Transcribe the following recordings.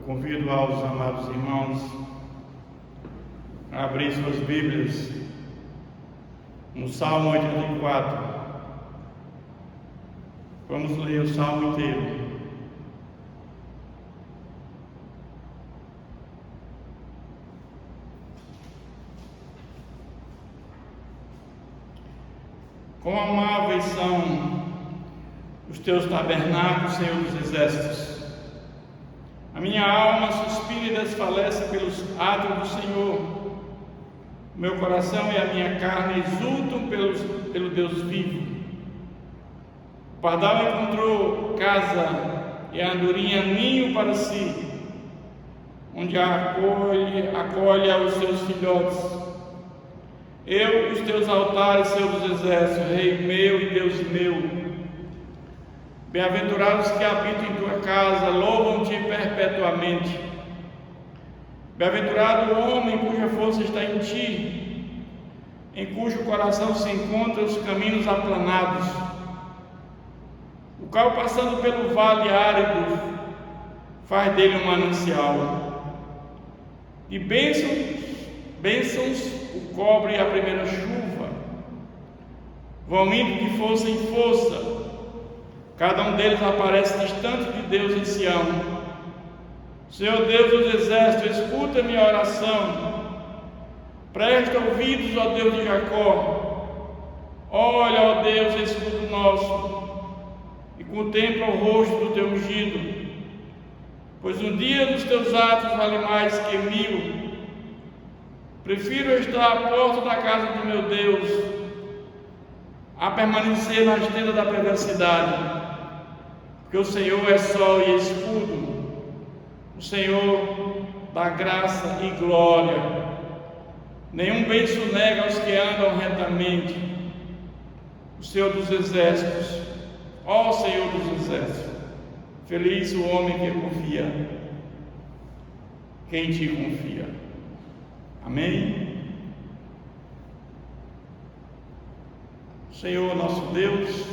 Convido aos amados irmãos a abrir suas Bíblias no Salmo 84. Vamos ler o Salmo inteiro. Quão amáveis são os teus tabernáculos, Senhor dos exércitos! A minha alma suspira e desfalece pelos átrios do Senhor. O meu coração e a minha carne exultam pelo Deus vivo. O pardal encontrou casa e a andorinha ninho para si, onde acolhe aos seus filhotes. Eu, os teus altares, Senhor dos exércitos, Rei meu e Deus meu. Bem-aventurados que habitam em tua casa, louvam-te perpetuamente. Bem-aventurado o homem cuja força está em ti, em cujo coração se encontram os caminhos aplanados. O qual, passando pelo vale árido, faz dele um manancial. E bênçãos o cobre a primeira chuva. Vão indo de força em força. Cada um deles aparece distante de Deus em Sião. Senhor Deus dos exércitos, escuta minha oração. Presta ouvidos, ó Deus de Jacó. Olha, ó Deus, escudo nosso, e contempla o rosto do teu ungido. Pois um dia dos teus atos vale mais que 1000. Prefiro estar à porta da casa do meu Deus a permanecer nas tendas da perversidade. Porque o Senhor é sol e escudo, o Senhor dá graça e glória. Nenhum bem sonega aos que andam retamente. O Senhor dos exércitos, ó Senhor dos exércitos, feliz o homem que confia, quem te confia. Amém? Senhor nosso Deus,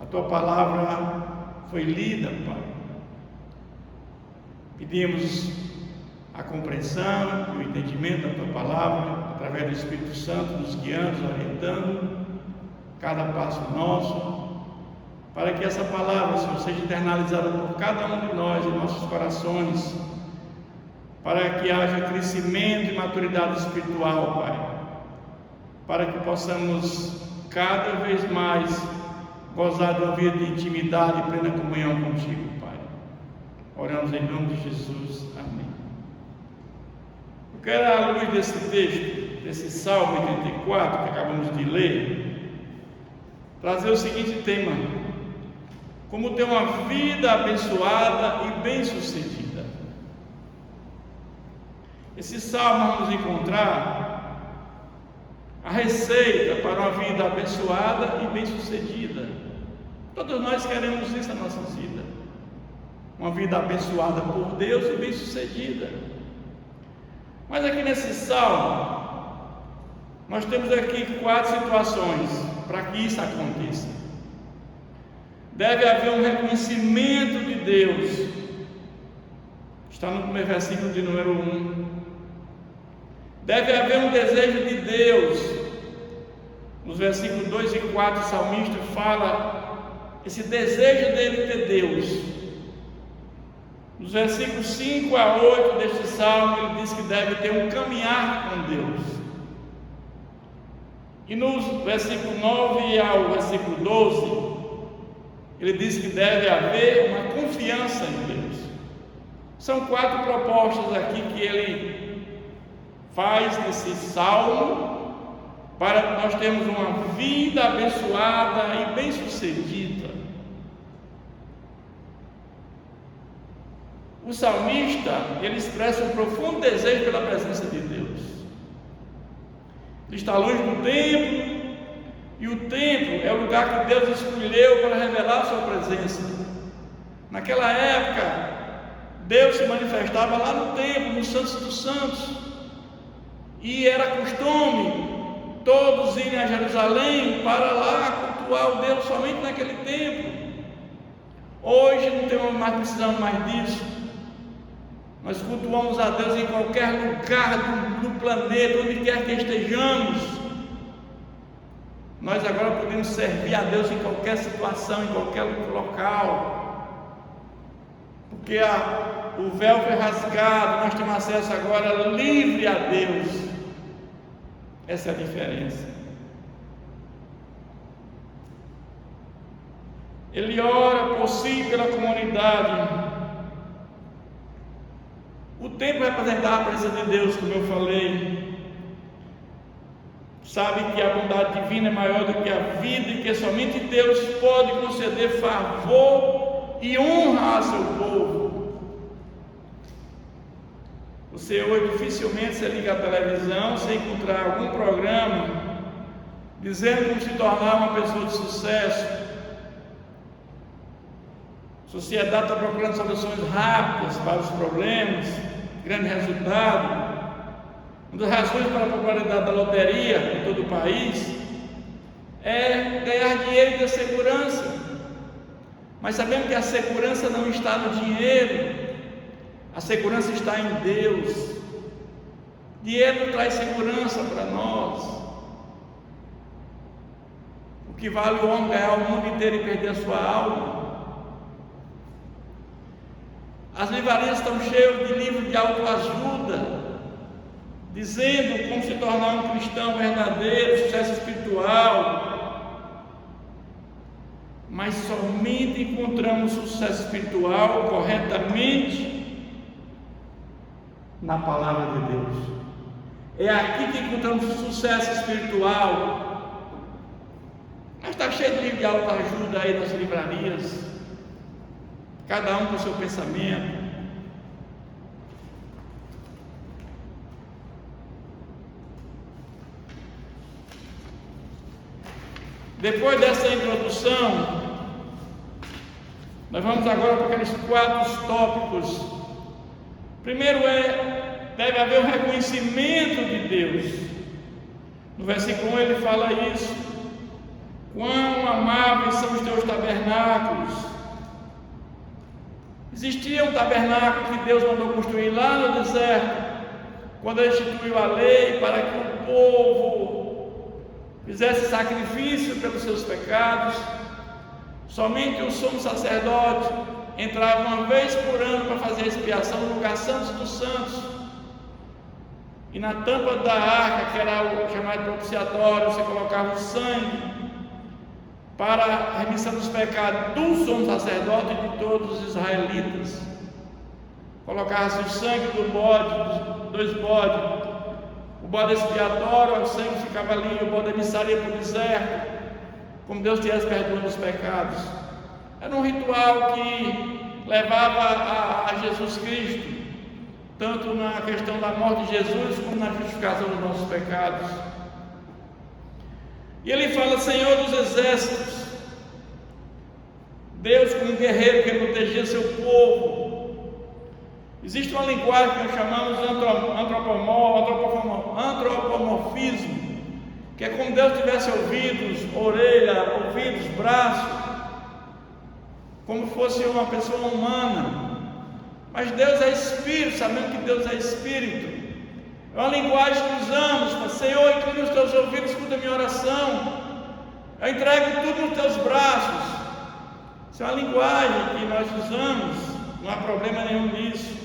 a tua palavra foi lida, Pai. Pedimos a compreensão e o entendimento da tua palavra, através do Espírito Santo, nos guiando, nos orientando, cada passo nosso, para que essa palavra, Senhor, seja internalizada por cada um de nós em nossos corações, para que haja crescimento e maturidade espiritual, Pai, para que possamos cada vez mais gozar de uma vida de intimidade e plena comunhão contigo, Pai. Oramos em nome de Jesus. Amém. Eu quero, à luz desse texto, desse Salmo 84 que acabamos de ler, trazer o seguinte tema: como ter uma vida abençoada e bem-sucedida. Esse Salmo vamos encontrar a receita para uma vida abençoada e bem-sucedida. Todos nós queremos isso na nossa vida, uma vida abençoada por Deus e bem-sucedida. Mas aqui nesse salmo, nós temos aqui 4 situações para que isso aconteça. Deve haver um reconhecimento de Deus, está no primeiro versículo de número 1. Deve haver um desejo de Deus. Nos versículos 2 e 4, o salmista fala esse desejo dele ter Deus. Nos versículos 5 a 8 deste salmo, ele diz que deve ter um caminhar com Deus. E nos versículos 9 ao versículo 12, ele diz que deve haver uma confiança em Deus. São 4 propostas aqui que ele faz nesse salmo, para nós termos uma vida abençoada e bem-sucedida. O salmista, ele expressa um profundo desejo pela presença de Deus. Ele está longe do templo, e o templo é o lugar que Deus escolheu para revelar a sua presença. Naquela época, Deus se manifestava lá no templo, no Santos dos Santos, e era costume todos irem a Jerusalém para lá cultuar o Deus somente naquele templo. Hoje não precisamos mais disso. Nós cultuamos a Deus em qualquer lugar do planeta, onde quer que estejamos. Nós agora podemos servir a Deus em qualquer situação, em qualquer local, porque o véu foi rasgado, nós temos acesso agora livre a Deus. Essa é a diferença. Ele ora por si e pela comunidade. O templo representava a presença de Deus, como eu falei. Sabe que a bondade divina é maior do que a vida e que somente Deus pode conceder favor e honra a seu povo. Você hoje dificilmente se liga à televisão sem encontrar algum programa dizendo como se tornar uma pessoa de sucesso. A sociedade está procurando soluções rápidas para os problemas, grande resultado. Uma das razões para a popularidade da loteria em todo o país é ganhar dinheiro e ter segurança. Mas sabemos que a segurança não está no dinheiro, a segurança está em Deus. Dinheiro não traz segurança para nós. O que vale o homem ganhar o mundo inteiro e perder a sua alma? As livrarias estão cheias de livros de autoajuda, dizendo como se tornar um cristão verdadeiro, sucesso espiritual. Mas somente encontramos sucesso espiritual corretamente na palavra de Deus. É aqui que encontramos sucesso espiritual. Mas está cheio de livro de autoajuda aí nas livrarias, cada um com o seu pensamento. Depois dessa introdução, nós vamos agora para aqueles 4 tópicos. Primeiro deve haver um reconhecimento de Deus. No versículo 1 ele fala isso: quão amáveis são os teus tabernáculos. Existia um tabernáculo que Deus mandou construir lá no deserto, quando ele instituiu a lei para que o povo fizesse sacrifício pelos seus pecados. Somente o sumo sacerdote entrava uma vez por ano para fazer a expiação no lugar santo dos santos, e na tampa da arca, que era o chamado propiciatório, você colocava o sangue para a remissão dos pecados do sumo sacerdote e de todos os israelitas. Colocava-se o sangue do bode, dos 2 bodes, o bode expiatório, o sangue ficava ali, o bode emissário ia para o deserto, como Deus tivesse perdoando os pecados. Era um ritual que levava a Jesus Cristo, tanto na questão da morte de Jesus, como na justificação dos nossos pecados. E ele fala: Senhor dos exércitos, Deus como um guerreiro que protegia seu povo. Existe uma linguagem que nós chamamos de antropomorfismo, que é como Deus tivesse ouvidos, orelha, ouvidos, braços, como fosse uma pessoa humana. Mas Deus é Espírito, sabendo que Deus é Espírito. É uma linguagem que usamos para: Senhor, inclina os teus ouvidos, escuta a minha oração, eu entrego tudo nos teus braços. Isso é uma linguagem que nós usamos, não há problema nenhum nisso.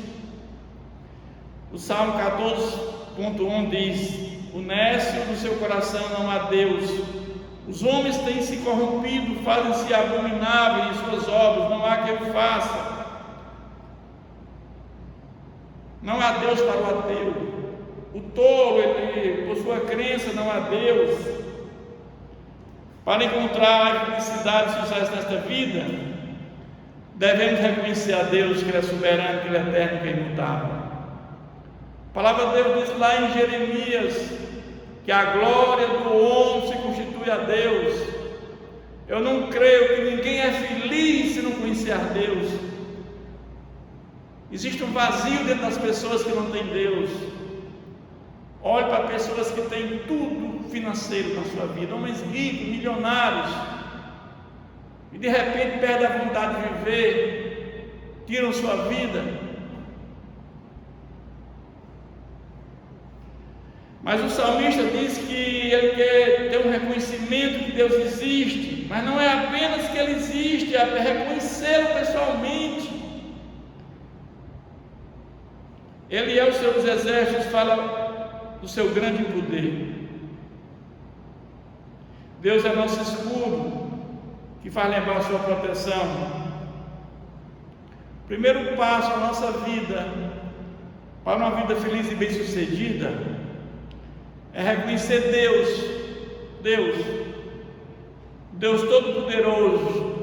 O Salmo 14.1 diz: o nécio do seu coração não há Deus, os homens têm se corrompido, fazem-se abomináveis em suas obras, não há quem o faça. Não há Deus para o ateu. O tolo, ele, por sua crença, não há Deus. Para encontrar a felicidade e sucesso nesta vida, devemos reconhecer a Deus, que Ele é soberano, que Ele é eterno, que é imutável. A palavra de Deus diz lá em Jeremias que a glória do homem se constitui a Deus. Eu não creio que ninguém é feliz se não conhecer a Deus. Existe um vazio dentro das pessoas que não têm Deus. Olhe para pessoas que têm tudo financeiro na sua vida, homens ricos, milionários, e de repente perdem a vontade de viver, tiram sua vida. Mas o salmista diz que ele quer ter um reconhecimento que Deus existe, mas não é apenas que Ele existe, é reconhecê-lo pessoalmente. Ele é os seus exércitos, fala do seu grande poder. Deus é nosso escudo, que faz lembrar a sua proteção. Primeiro passo na nossa vida, para uma vida feliz e bem-sucedida, é reconhecer Deus Todo-Poderoso,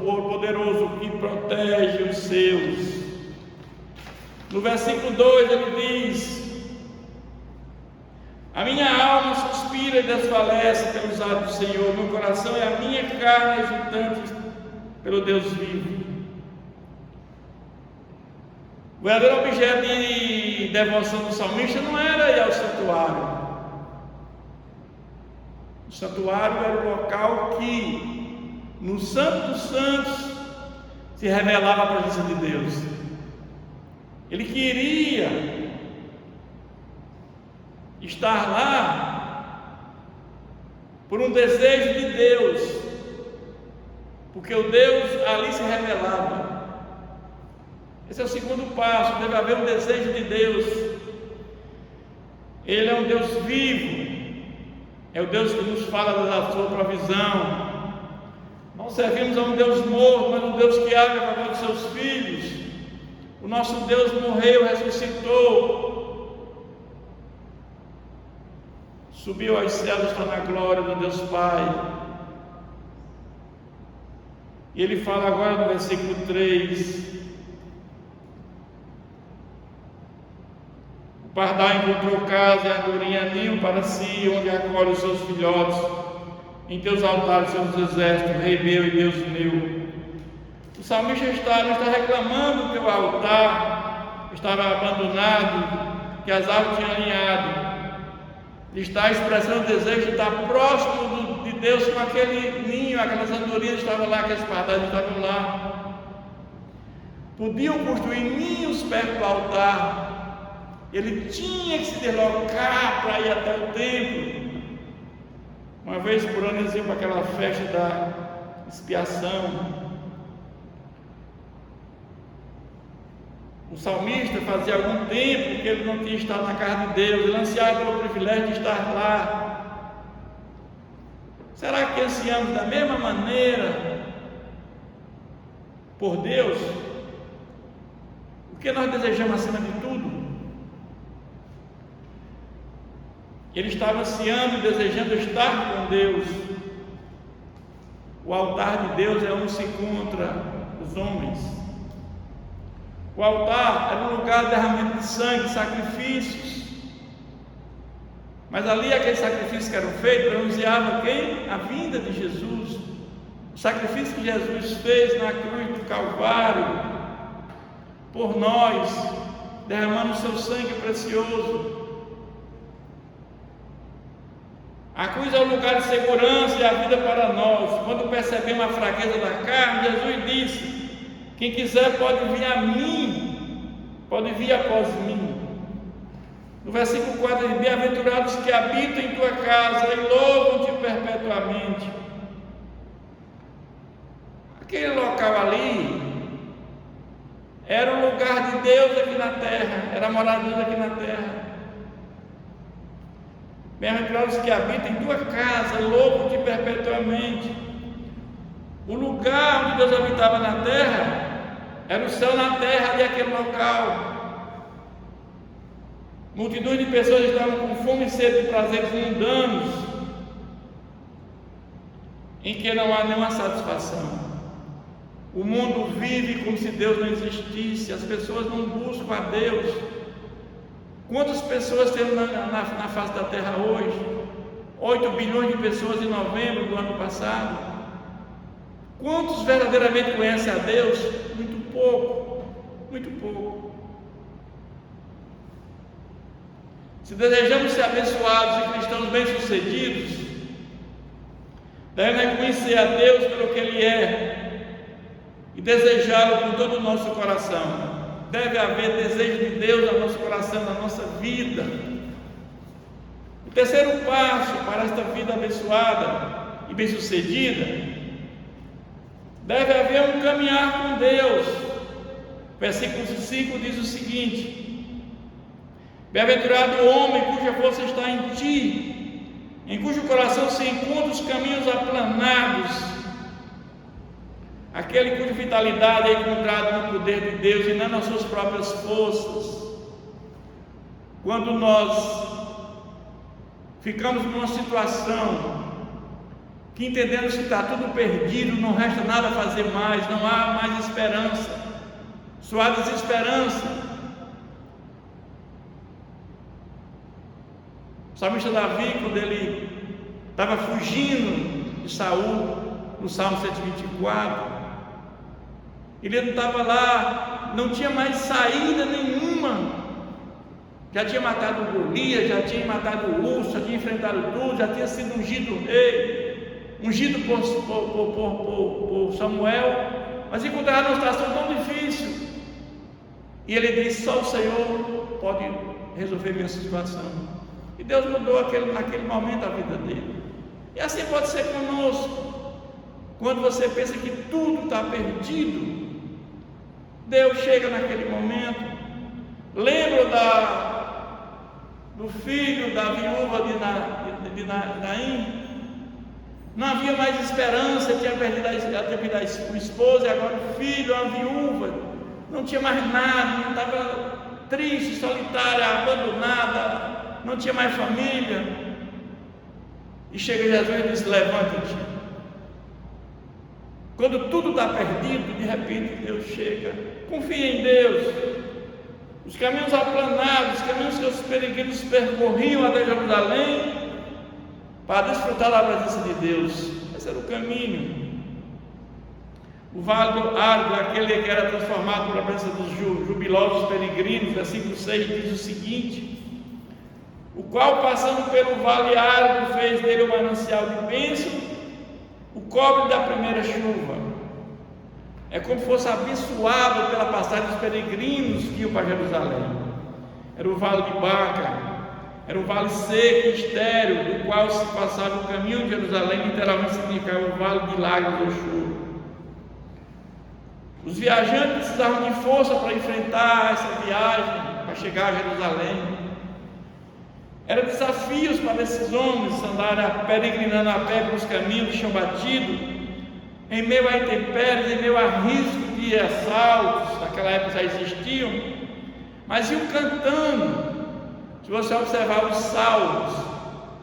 que protege os seus. No versículo 2 ele diz: a minha alma suspira e desfalece pelos atos do Senhor, meu coração é a minha carne exultante pelo Deus vivo. O verdadeiro objeto de devoção do salmista não era ir ao santuário. O santuário era o local que, no Santo dos Santos, se revelava a presença de Deus. Ele queria estar lá por um desejo de Deus, porque o Deus ali se revelava. Esse é o segundo passo, deve haver um desejo de Deus. Ele é um Deus vivo, é o Deus que nos fala da sua provisão. Não servimos a um Deus morto, mas um Deus que abre a favor dos seus filhos. O nosso Deus morreu, ressuscitou, subiu aos céus, está na glória do Deus Pai. E ele fala agora no versículo 3: o pardal encontrou casa e a andorinha ninho para si, onde acolhe os seus filhotes. Em teus altares, seus exércitos, Rei meu e Deus meu. O salmista não está reclamando que o altar estava abandonado, que as árvores tinham alinhado. Ele está expressando o desejo de estar próximo de Deus, com aquele ninho, aquelas andorinhas estavam lá, aqueles pardais estavam lá. Podiam construir ninhos perto do altar. Ele tinha que se deslocar para ir até o templo. Uma vez por ano eles iam para aquela festa da expiação. O salmista fazia algum tempo que ele não tinha estado na casa de Deus, ele ansiava pelo privilégio de estar lá. Será que ansiamos da mesma maneira por Deus? O que nós desejamos acima de tudo? Ele estava ansiando e desejando estar com Deus. O altar de Deus é onde se encontra os homens. O altar era um lugar de derramamento de sangue, sacrifícios. Mas ali aqueles sacrifícios que eram feitos anunciavam quem? A vinda de Jesus. O sacrifício que Jesus fez na cruz do Calvário por nós, derramando o seu sangue precioso. A cruz é o lugar de segurança e a vida para nós. Quando percebemos a fraqueza da carne, Jesus disse: quem quiser pode vir a mim, pode vir após mim. No versículo 4 diz: bem-aventurados que habitam em tua casa e louvam-te perpetuamente. Aquele local ali era o lugar de Deus aqui na terra, era a morada de Deus aqui na terra. Bem-aventurados que habitam em tua casa, louvam-te perpetuamente. O lugar onde Deus habitava na terra era o céu na terra de aquele local. Multidões de pessoas estavam com fome e sede de prazeres mundanos, em que não há nenhuma satisfação. O mundo vive como se Deus não existisse, as pessoas não buscam a Deus. Quantas pessoas temos na face da terra hoje? 8 bilhões de pessoas em novembro do ano passado. Quantos verdadeiramente conhecem a Deus? Muito pouco, muito pouco. Se desejamos ser abençoados e cristãos bem-sucedidos, devemos reconhecer a Deus pelo que Ele é e desejá-lo com todo o nosso coração. Deve haver desejo de Deus no nosso coração, na nossa vida. O terceiro passo para esta vida abençoada e bem-sucedida, deve haver um caminhar com Deus. Versículo 5 diz o seguinte: bem-aventurado o homem cuja força está em ti, em cujo coração se encontram os caminhos aplanados, aquele cuja vitalidade é encontrada no poder de Deus e não nas suas próprias forças. Quando nós ficamos numa situação que entendemos que está tudo perdido, não resta nada a fazer mais, não há mais esperança, só há desesperança. O salmista Davi, quando ele estava fugindo de Saul, no Salmo 124, ele não estava lá, não tinha mais saída nenhuma, já tinha matado o Golias, já tinha matado o urso, já tinha enfrentado tudo, já tinha sido ungido rei, ungido por Samuel, mas encontrava numa situação tão difícil, e ele disse: só o Senhor pode resolver minha situação. E Deus mudou naquele momento a vida dele. E assim pode ser conosco. Quando você pensa que tudo está perdido, Deus chega naquele momento. Lembra do filho da viúva de Naim? Não havia mais esperança, tinha perdido a esposa, e agora o filho, a viúva, não tinha mais nada, estava triste, solitária, abandonada, não tinha mais família. E chega Jesus e diz: levanta-te. Quando tudo está perdido, de repente Deus chega. Confia em Deus. Os caminhos aplanados, os caminhos que os peregrinos percorriam até Jerusalém para desfrutar da presença de Deus, esse era o caminho. O vale árido, aquele que era transformado pela presença dos jubilosos peregrinos, versículo 6 diz o seguinte: o qual, passando pelo vale árido, fez dele um manancial de bênção, o cobre da primeira chuva. É como se fosse abençoado pela passagem dos peregrinos que iam para Jerusalém. Era o vale de Baca, era um vale seco e estéril, do qual se passava o caminho de Jerusalém, literalmente significava o vale de lágrimas ou choro. Os viajantes precisavam de força para enfrentar essa viagem, para chegar a Jerusalém. Eram desafios para esses homens andarem peregrinando a pé pelos caminhos de chão batido, em meio a intempéries, em meio a risco de assaltos. Naquela época já existiam, mas iam cantando. Se você observar os salmos,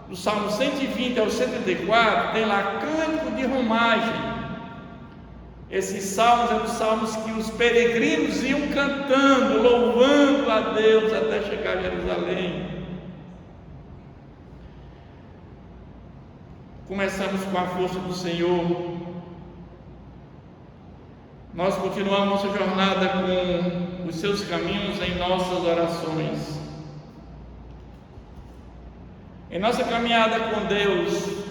do Salmo 120 ao 134, tem lá cântico de romagem. Esses salmos eram os salmos que os peregrinos iam cantando, louvando a Deus até chegar a Jerusalém. Começamos com a força do Senhor. Nós continuamos nossa jornada com os seus caminhos em nossas orações. Em nossa caminhada com Deus,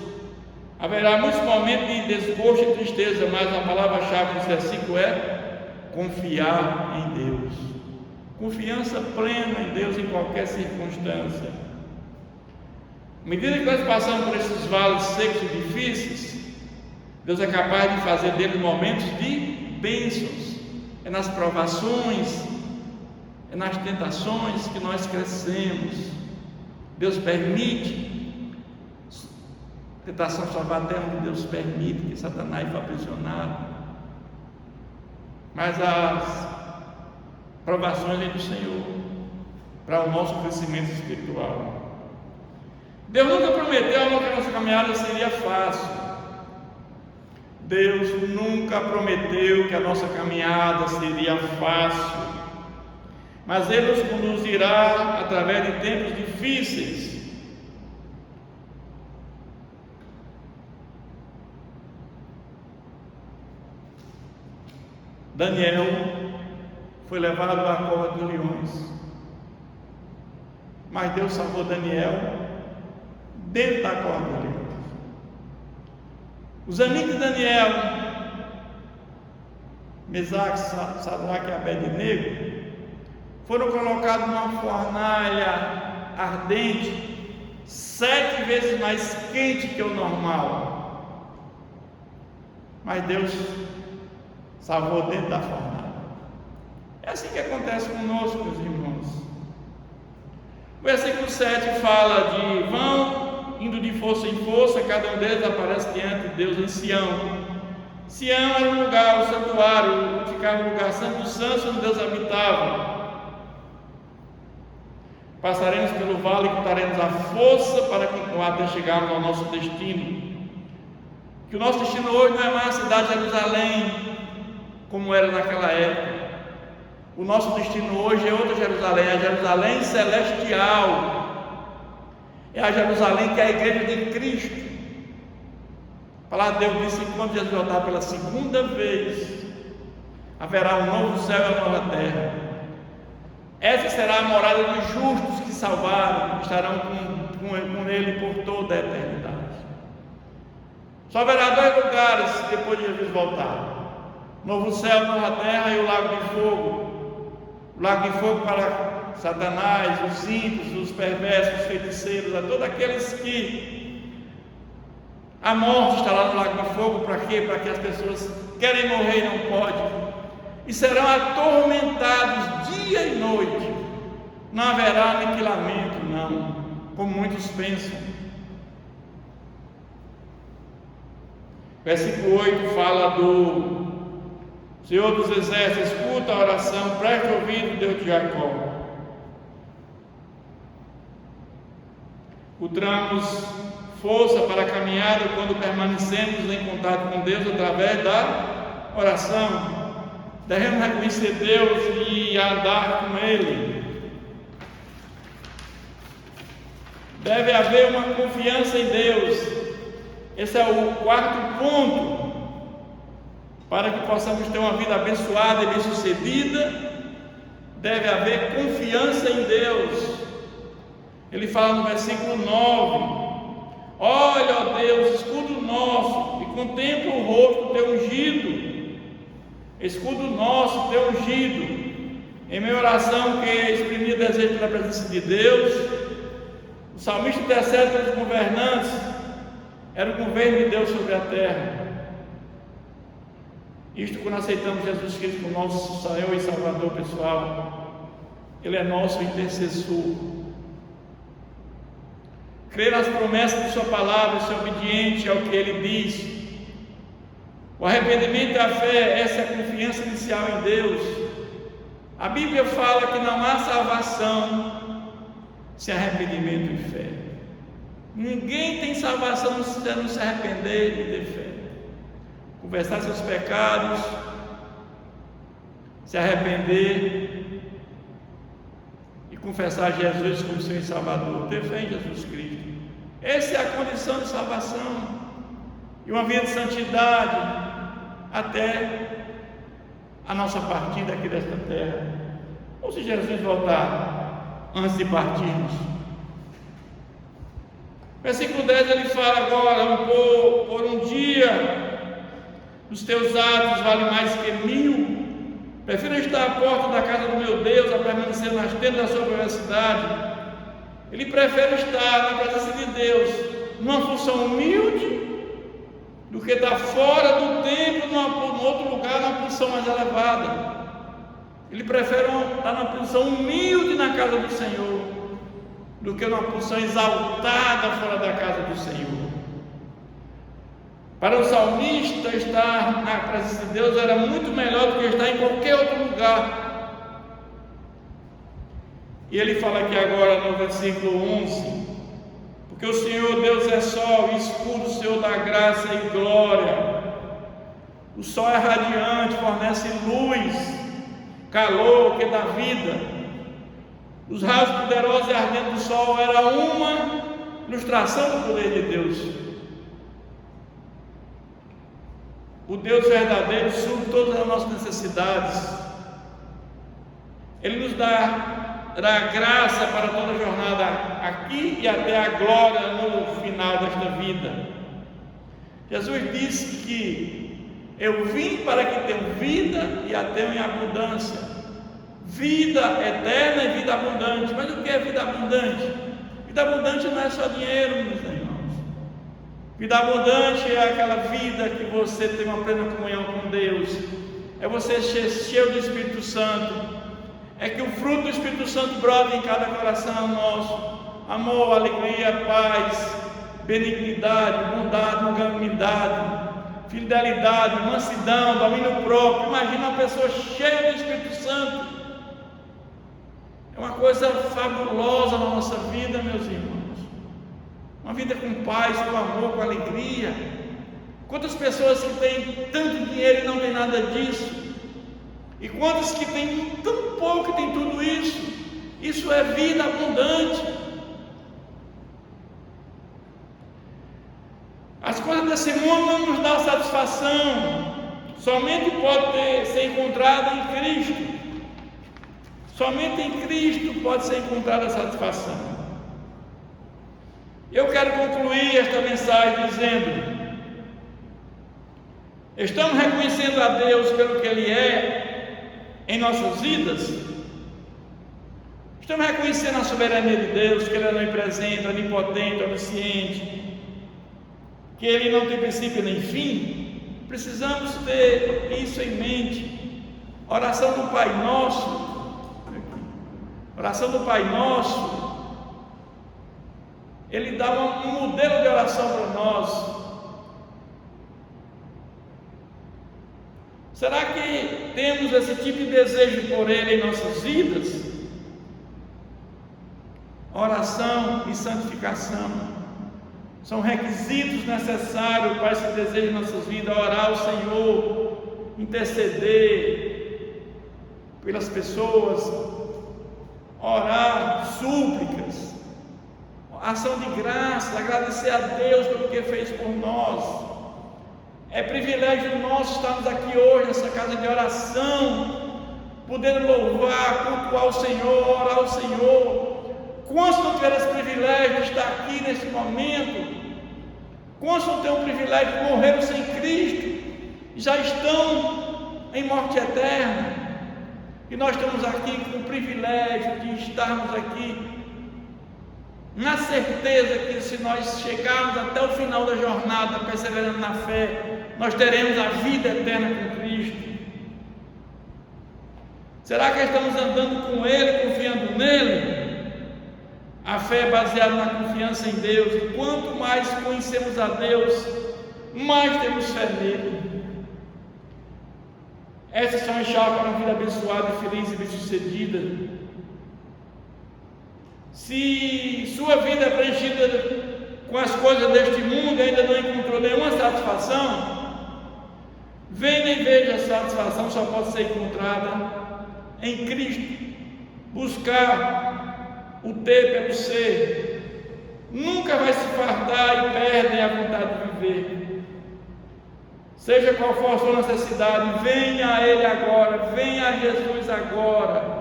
haverá muitos momentos de desgosto e tristeza, mas a palavra-chave desse versículo é confiar em Deus. Confiança plena em Deus em qualquer circunstância. À medida que nós passamos por esses vales secos e difíceis, Deus é capaz de fazer deles momentos de bênçãos. É nas provações, é nas tentações que nós crescemos. Deus permite. Tentação só vai até onde Deus permite, que Satanás foi aprisionado. Mas as provações vêm do Senhor para o nosso crescimento espiritual. Deus nunca prometeu que a nossa caminhada seria fácil. Deus nunca prometeu que a nossa caminhada seria fácil, mas Ele nos conduzirá através de tempos difíceis. Daniel foi levado à cova dos leões, mas Deus salvou Daniel dentro da cova dos leões. Os amigos de Daniel, Mesaque, Sadraque e Abednego, foram colocados numa fornalha ardente, 7 vezes mais quente que o normal. Mas Deus salvou dentro da fornalha. É assim que acontece conosco, meus irmãos. O versículo 7 fala de vão, indo de força em força, cada um deles aparece diante de Deus em Sião. Sião era um lugar, o santuário, ficava no lugar santo dos santos, onde Deus habitava. Passaremos pelo vale e contaremos a força para continuar até chegarmos ao nosso destino. Que o nosso destino hoje não é mais a cidade de Jerusalém, como era naquela época. O nosso destino hoje é outra Jerusalém, a Jerusalém celestial. É a Jerusalém que é a igreja de Cristo. A palavra de Deus disse que quando Jesus voltar pela segunda vez, haverá um novo céu e uma nova terra. Essa será a morada dos justos que salvaram, estarão com ele por toda a eternidade. Só haverá 2 lugares depois de Jesus voltar: novo céu, nova terra e o lago de fogo. O lago de fogo para Satanás, os ímpios, os perversos, os feiticeiros, a todos aqueles que a morte está lá no lago de fogo. Para quê? Para que as pessoas querem morrer e não podem, e serão atormentados dia e noite. Não haverá aniquilamento, não, como muitos pensam. Versículo 8 fala do Senhor dos Exércitos: escuta a oração, preste ouvido, Deus de Jacó. Encontramos força para a caminhada quando permanecemos em contato com Deus através da oração. Devemos reconhecer Deus e andar com Ele. Deve haver uma confiança em Deus. Esse é o 4º ponto. Para que possamos ter uma vida abençoada e bem-sucedida, deve haver confiança em Deus. Ele fala no versículo 9: olha, ó Deus, escudo nosso, e contempla o rosto do teu ungido. Escudo nosso, teu ungido. Em minha oração, que exprimia desejo pela presença de Deus, o salmista intercede pelos governantes. Era o governo de Deus sobre a terra. Isto quando aceitamos Jesus Cristo como nosso Senhor e Salvador pessoal. Ele é nosso intercessor. Crer nas promessas de sua palavra, ser obediente ao que ele diz. O arrependimento e a fé, essa é a confiança inicial em Deus. A Bíblia fala que não há salvação sem arrependimento e fé. Ninguém tem salvação se não se arrepender e ter fé. Confessar seus pecados, se arrepender e confessar Jesus como Senhor e Salvador, ter fé em Jesus Cristo. Essa é a condição de salvação e uma vida de santidade até a nossa partida aqui desta terra, ou se Jesus voltar antes de partirmos. Versículo 10 ele fala agora: por um dia os teus atos valem mais que 1000. Prefiro estar à porta da casa do meu Deus a permanecer nas tendas da sua privacidade. Ele prefere estar na presença de Deus numa função humilde do que estar fora do templo, num outro lugar, numa posição mais elevada. Ele prefere estar numa posição humilde na casa do Senhor do que numa posição exaltada fora da casa do Senhor. Para o salmista, estar na presença de Deus era muito melhor do que estar em qualquer outro lugar. E ele fala aqui agora no versículo 11: porque o Senhor Deus é sol e escudo, Senhor da graça e glória. O sol é radiante, fornece luz, calor que dá vida. Os raios poderosos e ardentes do sol era uma ilustração do poder de Deus. O Deus verdadeiro supre todas as nossas necessidades. Ele nos dará graça para toda a jornada aqui e até a glória no final desta vida. Jesus disse que eu vim para que tenham vida e a tenham em abundância. Vida eterna e vida abundante. Mas o que é vida abundante? Vida Vida abundante não é só dinheiro, meus irmãos. Vida abundante é aquela vida que você tem uma plena comunhão com Deus, é você cheio do Espírito Santo, é que o fruto do Espírito Santo brota em cada coração nosso: amor, alegria, paz, benignidade, bondade, longanimidade, fidelidade, mansidão, domínio próprio. Imagina uma pessoa cheia do Espírito Santo. É uma coisa fabulosa na nossa vida, meus irmãos. Uma vida com paz, com amor, com alegria. Quantas pessoas que têm tanto dinheiro e não tem nada disso? E quantas que têm tão pouco e têm tudo isso? Isso é vida abundante. As coisas desse mundo não nos dão satisfação. Somente pode ser encontrada em Cristo. Somente em Cristo pode ser encontrada a satisfação. Eu quero concluir esta mensagem dizendo: estamos reconhecendo a Deus pelo que Ele é em nossas vidas? Estamos reconhecendo a soberania de Deus, que Ele é onipresente, onipotente, onisciente, que Ele não tem princípio nem fim? Precisamos ter isso em mente. Oração do Pai Nosso. Oração do Pai Nosso, Ele dá um modelo de oração para nós. Será que temos esse tipo de desejo por Ele em nossas vidas? Oração e santificação são requisitos necessários para esse desejo em nossas vidas: orar ao Senhor, interceder pelas pessoas, orar, súplicas, ação de graça, agradecer a Deus pelo que fez por nós. É privilégio nosso estarmos aqui hoje nessa casa de oração, podendo louvar, cultuar o Senhor, orar ao Senhor. Quantos não tiveram esse privilégio de estar aqui nesse momento? Quantos não têm o privilégio de morrer sem Cristo, já estão em morte eterna? E nós estamos aqui com o privilégio de estarmos aqui, na certeza que se nós chegarmos até o final da jornada, perseverando na fé, nós teremos a vida eterna com Cristo. Será que estamos andando com Ele, confiando nele? A fé é baseada na confiança em Deus, e quanto mais conhecemos a Deus, mais temos fé nele. Essas são as chaves para uma vida abençoada, feliz e bem-sucedida. Se sua vida é preenchida com as coisas deste mundo e ainda não encontrou nenhuma satisfação, venha e veja: a satisfação só pode ser encontrada em Cristo. Buscar o ter pelo ser, nunca vai se fartar e perde a vontade de viver. Seja qual for a sua necessidade, venha a Ele agora, venha a Jesus agora.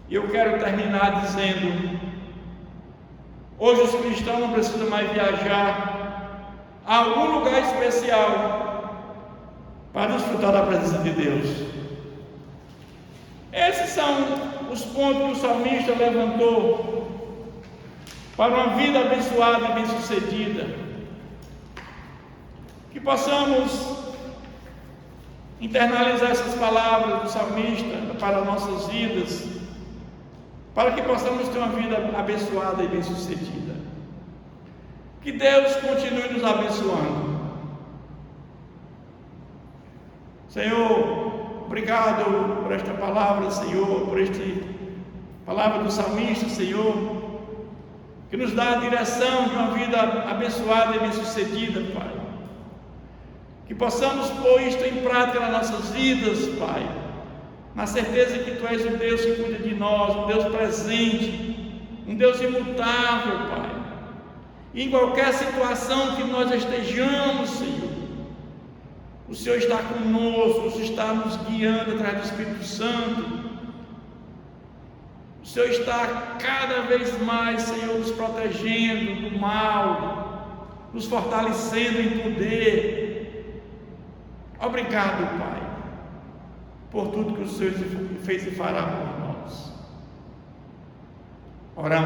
E eu quero terminar dizendo: hoje os cristãos não precisam mais viajar a algum lugar especial para desfrutar da presença de Deus. Esses são os pontos que o salmista levantou para uma vida abençoada e bem-sucedida. Que possamos internalizar essas palavras do salmista para nossas vidas, para que possamos ter uma vida abençoada e bem-sucedida. Que Deus continue nos abençoando. Senhor, obrigado por esta palavra, Senhor, por esta palavra do salmista, Senhor, que nos dá a direção de uma vida abençoada e bem-sucedida, Pai. Que possamos pôr isto em prática nas nossas vidas, Pai, na certeza que Tu és o Deus que cuida de nós, um Deus presente, um Deus imutável, Pai. E em qualquer situação que nós estejamos, Senhor, o Senhor está conosco, o Senhor está nos guiando através do Espírito Santo. O Senhor está cada vez mais, Senhor, nos protegendo do mal, nos fortalecendo em poder. Obrigado, Pai, por tudo que o Senhor fez e fará por nós. Oramos.